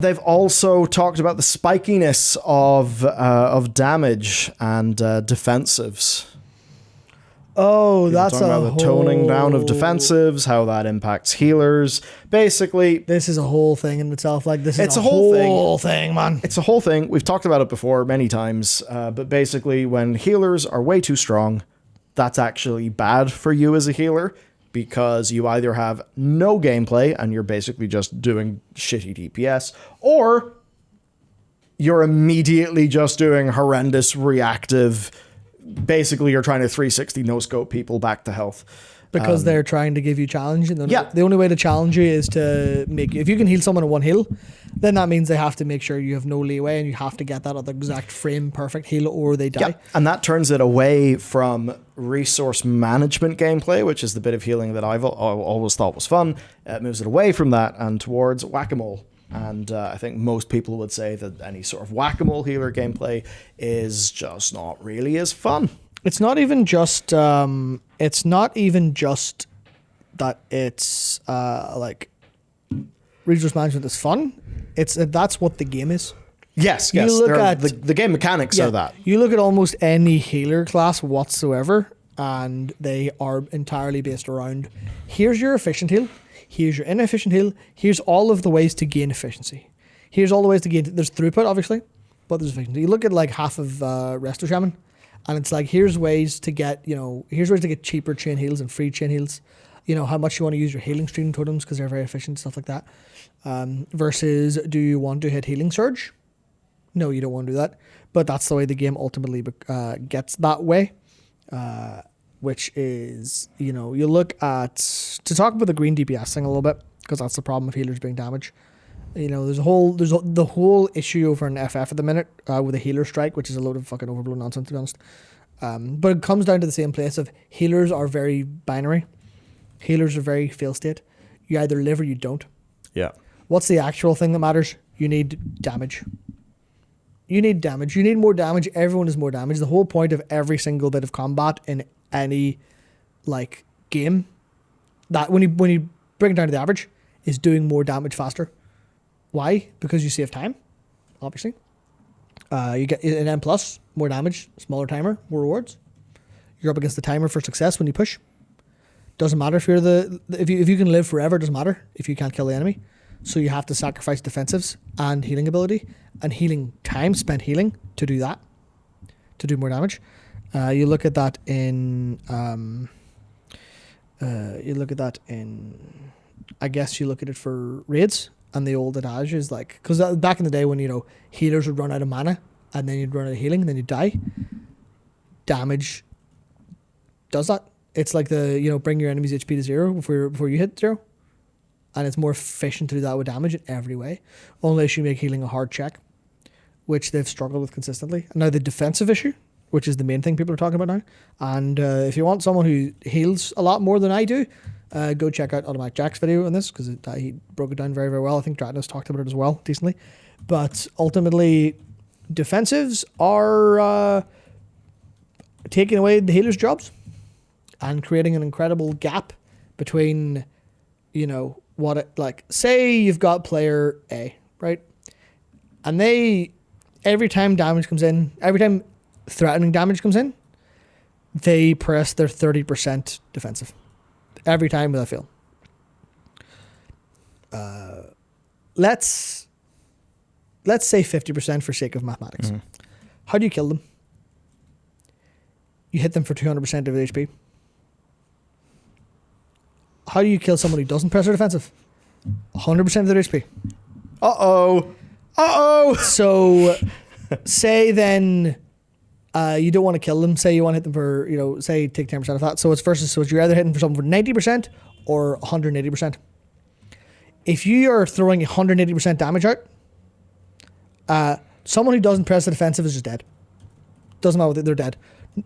They've also talked about the spikiness of damage and defensives. Oh, that's talking about the toning down of defensives, how that impacts healers. Basically, this is a whole thing in itself. Like, this is it's a whole thing, man. It's a whole thing. We've talked about it before many times. But basically, when healers are way too strong, that's actually bad for you as a healer, because you either have no gameplay and you're basically just doing shitty DPS, or you're immediately just doing horrendous reactive. Basically, you're trying to 360 no-scope people back to health. Because they're trying to give you challenge. And yeah. The only way to challenge you is to make you... If you can heal someone in one heal, then that means they have to make sure you have no leeway and you have to get that other exact frame perfect heal or they die. Yeah. And that turns it away from resource management gameplay, which is the bit of healing that I've always thought was fun. It moves it away from that and towards whack-a-mole. And I think most people would say that any sort of whack-a-mole healer gameplay is just not really as fun. It's not even just that it's like resource management is fun. It's that's what the game is. Yes. You look at the game mechanics are that. You look at almost any healer class whatsoever, and they are entirely based around here's your efficient heal, here's your inefficient heal, here's all of the ways to gain efficiency. Here's all the ways to gain. There's throughput, obviously, but there's efficiency. You look at like half of Resto Shaman. And it's like, here's ways to get cheaper chain heals and free chain heals. You know, how much you want to use your healing stream totems because they're very efficient, stuff like that. Versus, do you want to hit healing surge? No, you don't want to do that. But that's the way the game ultimately gets that way. Which is, you know, you look at, to talk about the green DPS thing a little bit, because that's the problem of healers being damaged. You know, there's the whole issue over in FF at the minute with a healer strike, which is a load of fucking overblown nonsense, to be honest. But it comes down to the same place of healers are very binary. Healers are very fail state. You either live or you don't. Yeah. What's the actual thing that matters? You need damage. You need damage. You need more damage. Everyone is more damage. The whole point of every single bit of combat in any like game, that when you bring it down to the average, is doing more damage faster. Why? Because you save time, obviously. You get an M+, more damage, smaller timer, more rewards. You're up against the timer for success when you push. Doesn't matter if you're if you can live forever, doesn't matter if you can't kill the enemy. So you have to sacrifice defensives and healing ability and healing time spent healing to do that, to do more damage. You look at that in I guess you look at it for raids. And the old adage is like, because back in the day when, you know, healers would run out of mana and then you'd run out of healing and then you'd die, damage does that. It's like bring your enemy's HP to 0 before you hit 0. And it's more efficient to do that with damage in every way, unless you make healing a hard check, which they've struggled with consistently. And now the defensive issue, which is the main thing people are talking about now. And if you want someone who heals a lot more than I do, go check out Automatic Jack's video on this, because he broke it down very, very well. I think Dratinus talked about it as well, decently. But ultimately, defensives are taking away the healers' jobs and creating an incredible gap between, you know, what it, like, say you've got player A, right? And every time damage comes in, every time threatening damage comes in, they press their 30% defensive. Every time without fail. Let's say 50% for sake of mathematics. Mm-hmm. How do you kill them? You hit them for 200% of their HP. How do you kill someone who doesn't press their defensive? 100% of their HP. Uh-oh. So, say then you don't want to kill them. Say you want to hit them for, you know, say take 10% of that. So it's you're either hitting for someone for 90% or 180%. If you are throwing 180% damage out, someone who doesn't press the defensive is just dead. Doesn't matter, they're dead.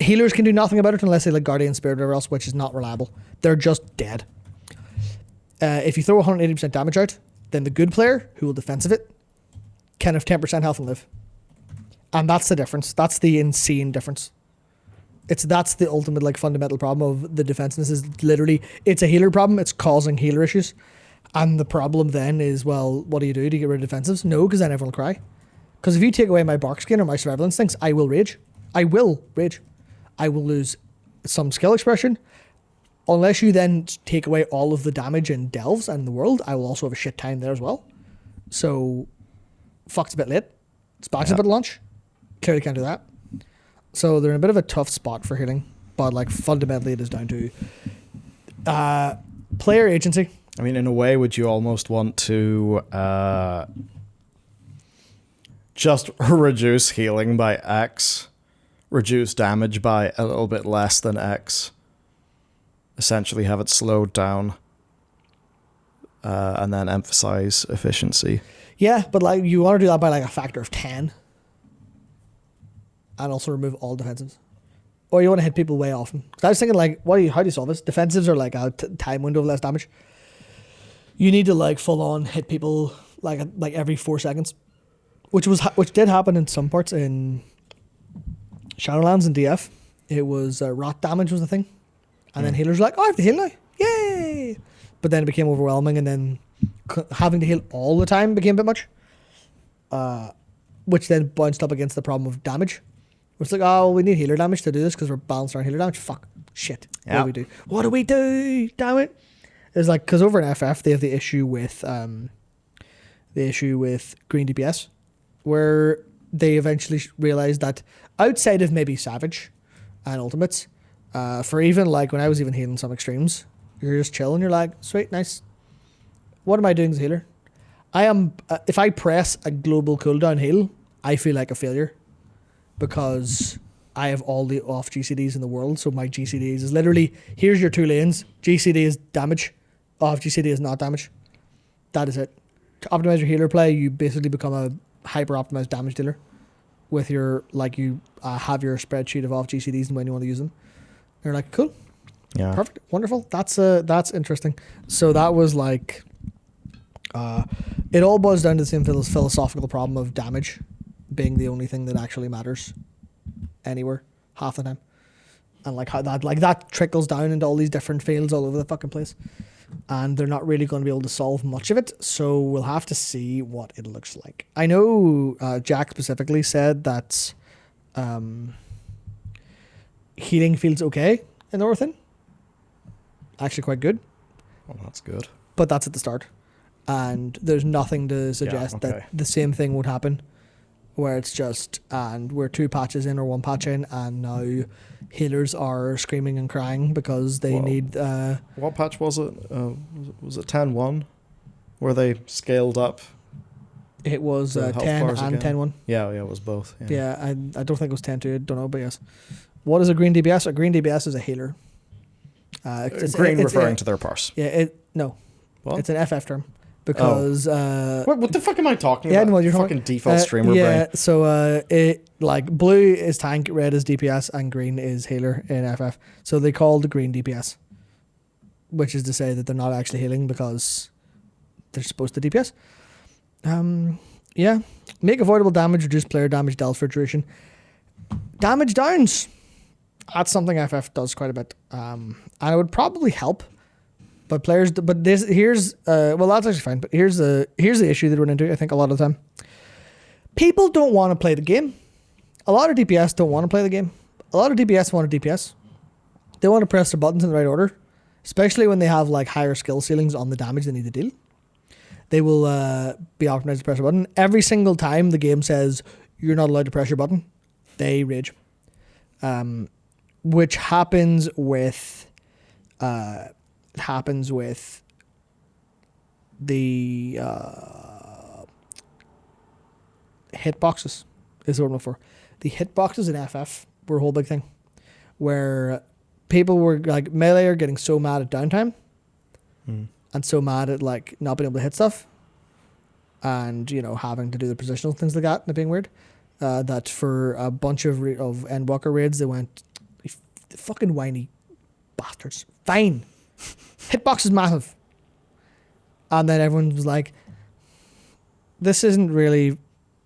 Healers can do nothing about it unless they like Guardian Spirit or whatever else, which is not reliable. They're just dead. If you throw 180% damage out, then the good player who will defensive it can have 10% health and live. And that's the difference. That's the insane difference. That's the ultimate like fundamental problem of the defensiveness is literally, it's a healer problem. It's causing healer issues. And the problem then is, well, what do you do to get rid of defensives? No, because then everyone will cry. Because if you take away my bark skin or my survival instincts, I will rage. I will rage. I will lose some skill expression. Unless you then take away all of the damage in delves and the world, I will also have a shit time there as well. So, fuck's a bit late. Spack's a bit launch. Clearly can't do that. So they're in a bit of a tough spot for healing. But like fundamentally it is down to player agency. I mean, in a way, would you almost want to just reduce healing by X, reduce damage by a little bit less than X, essentially have it slowed down, and then emphasize efficiency? Yeah, but like you want to do that by like a factor of 10. And also remove all defensives. Or you want to hit people way often. 'Cause I was thinking like, how do you solve this? Defensives are like a time window of less damage. You need to like full on hit people like every 4 seconds, which did happen in some parts in Shadowlands and DF. It was rot damage was the thing, and then healers were like, oh, I have to heal now, yay! But then it became overwhelming, and then having to heal all the time became a bit much, which then bounced up against the problem of damage. It's like, oh, we need healer damage to do this because we're balanced our healer damage. Fuck, shit. Yeah. What do we do? Damn it! It's like, because over in FF they have the issue with green DPS, where they eventually realized that outside of maybe Savage and Ultimates, for even like when I was even healing some extremes, you're just chilling. You're like, sweet, nice. What am I doing as a healer? I am. If I press a global cooldown heal, I feel like a failure because I have all the off GCDs in the world. So my GCDs is literally, here's your 2 lanes. GCD is damage. Off GCD is not damage. That is it. To optimize your healer play, you basically become a hyper optimized damage dealer with your, like, you have your spreadsheet of off GCDs and when you want to use them. And you're like, cool. Yeah. Perfect. Wonderful. That's interesting. So that was like, it all boils down to the same philosophical problem of damage being the only thing that actually matters anywhere half the time. And like how that trickles down into all these different fields all over the fucking place. And they're not really going to be able to solve much of it, so we'll have to see what it looks like. I know Jack specifically said that healing feels okay in Orthan. Actually quite good. Well, that's good. But that's at the start. And there's nothing to suggest that the same thing would happen, where it's just, and we're 2 patches in or 1 patch in, and now healers are screaming and crying because they need... what patch was it? Was it 10.1? Where they scaled up? It was 10 and 10.1. Yeah, it was both. Yeah, I don't think it was 10.2, I don't know, but yes. What is a green DBS? A green DBS is a healer. Green referring to their parse. Yeah, no. What? It's an FF term. Because what the fuck am I talking about? No, you're fucking default streamer brain. So it like blue is tank, red is DPS, and green is healer in FF. So they call the green DPS, which is to say that they're not actually healing because they're supposed to DPS. Make avoidable damage, reduce player damage dealt for duration. Damage downs. That's something FF does quite a bit, and it would probably help. But here's that's actually fine. But here's the issue they run into. I think a lot of the time, people don't want to play the game. A lot of DPS don't want to play the game. A lot of DPS want to DPS. They want to press their buttons in the right order, especially when they have like higher skill ceilings on the damage they need to deal. They will be optimized to press a button every single time the game says you're not allowed to press your button. They rage, which happens with. Happens with the hitboxes is what I'm looking for. The hitboxes in FF were a whole big thing where people were like, melee are getting so mad at downtime and so mad at like not being able to hit stuff and, you know, having to do the positional things like that and it being weird, that for a bunch of Endwalker raids they went, fucking whiny bastards. Fine. Hitbox is massive. And then everyone was like, this isn't really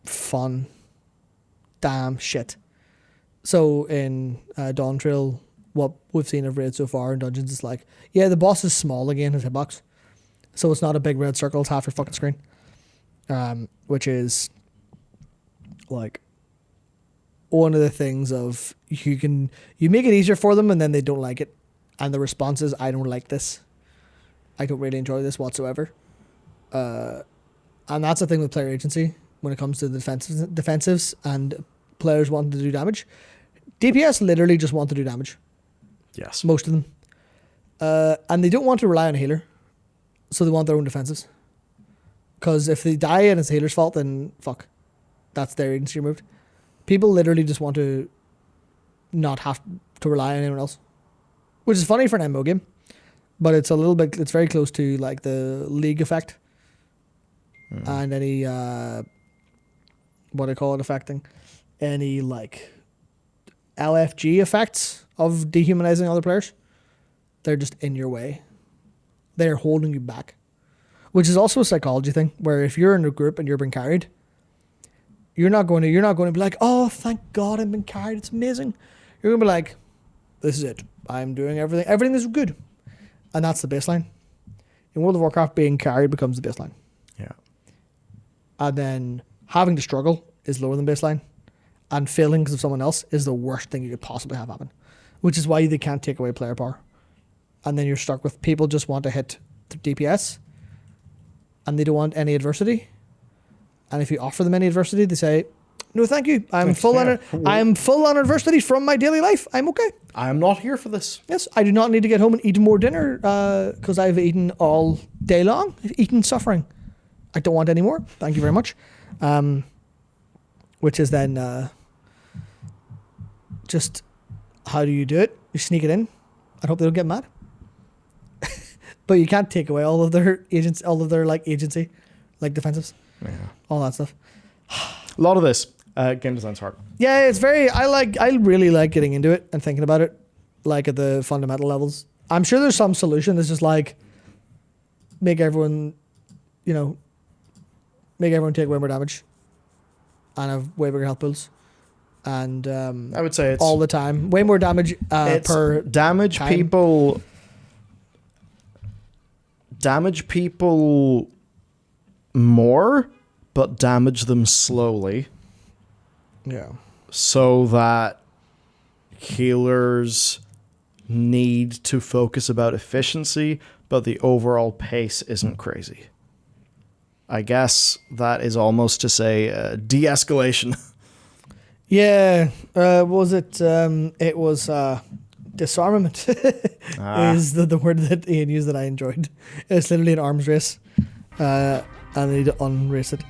fun. Damn shit. So in Dawn Trail, what we've seen of raids so far in dungeons is like, yeah, the boss is small again, his hitbox. So it's not a big red circle, it's half your fucking screen. Which is like one of the things of you make it easier for them and then they don't like it. And the response is, I don't like this. I don't really enjoy this whatsoever. And that's the thing with player agency when it comes to the defensives and players wanting to do damage. DPS literally just want to do damage. Yes. Most of them. And they don't want to rely on a healer. So they want their own defensives. Because if they die and it's the healer's fault, then fuck. That's their agency removed. People literally just want to not have to rely on anyone else. Which is funny for an MMO game. But it's it's very close to like the League effect. And any, what do I call it affecting? Any like LFG effects of dehumanizing other players. They're just in your way. They're holding you back. Which is also a psychology thing, where if you're in a group and you're being carried, you're not going to be like, oh, thank God I'm being carried, it's amazing. You're going to be like, this is it. I'm doing everything. Everything is good. And that's the baseline. In World of Warcraft, being carried becomes the baseline. Yeah. And then having to struggle is lower than baseline. And failing because of someone else is the worst thing you could possibly have happen. Which is why they can't take away player power. And then you're stuck with people just want to hit the DPS. And they don't want any adversity. And if you offer them any adversity, they say, no, thank you. I'm full on adversity from my daily life. I'm okay. I'm not here for this. Yes, I do not need to get home and eat more dinner because I've eaten all day long. I've eaten suffering. I don't want any more. Thank you very much. Which is then just how do you do it? You sneak it in. I hope they don't get mad. But you can't take away all of their agency, like defensives, all that stuff. A lot of this game design's hard. Yeah, it's very. I really like getting into it and thinking about it, like at the fundamental levels. I'm sure there's some solution that's just like make everyone take way more damage and have way bigger health pools, and I would say it's all the time way more damage per damage time. people. Damage people more, but damage them slowly. Yeah. So that healers need to focus about efficiency, but the overall pace isn't crazy. I guess that is almost to say de-escalation. Yeah. Was it? It was disarmament. Is the word that Ian used that I enjoyed. It's literally an arms race, and they need to unrace it.